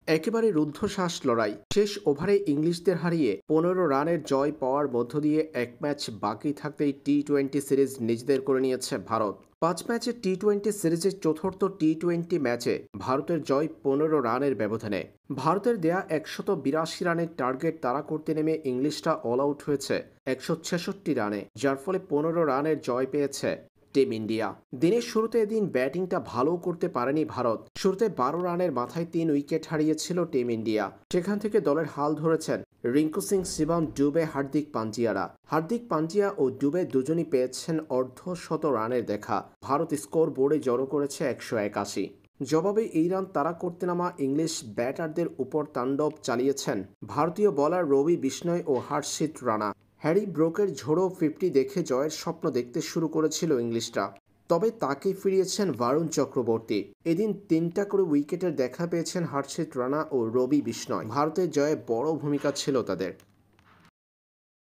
একেবারে রুদ্ধশ্বাস লড়াই। শেষ ওভারে ইংলিশদের হারিয়ে ১৫ রানের জয় পাওয়ার মধ্য দিয়ে এক ম্যাচ বাকি থাকতেই টি-২০ সিরিজ নিজেদের করে নিয়েছে ভারত। ৫ ম্যাচের টি-২০ সিরিজের চতুর্থ টি-২০ ম্যাচে ভারতের জয় ১৫ রানের ব্যবধানে। ভারতের দেয়া ১৮২ রানের টার্গেট তাড়া করতে নেমে ইংলিশরা অল আউট হয়েছে ১৬৬ রানে, যার ফলে ১৫ রানের জয় পেয়েছে টিম ইন্ডিয়া। দিনের শুরুতে এদিন ব্যাটিংটা ভালো করতে পারেনি ভারত। শুরুতে ১২ রানের মাথায় ৩ উইকেট হারিয়েছিল টিম ইন্ডিয়া। সেখান থেকে দলের হাল ধরেছেন রিঙ্কু সিং, শিবম ডুবে, হার্দিক পান্ডিয়ারা। হার্দিক পান্ডিয়া ও ডুবে দুজনই পেয়েছেন অর্ধশত রানের দেখা। ভারত স্কোর বোর্ডে জড়ো করেছে ১৮১। জবাবে এই রান তাড়া করতে নামা ইংলিশ ব্যাটারদের উপর তাণ্ডব চালিয়েছেন ভারতীয় বোলার রবি বিষ্ণয় ও হর্ষিত রানা। হ্যারি ব্রুকের ঝোড়ো 50 দেখে জয়ের স্বপ্ন দেখতে শুরু করেছিল ইংলিশরা। তবে তাকে ফিরিয়েছেন বারুণ চক্রবর্তী। এদিন ৩টা করে উইকেটের দেখা পেয়েছেন হর্ষিত রানা ও রবি বিষ্ণয়। ভারতের জয়ে বড় ভূমিকা ছিল তাদের।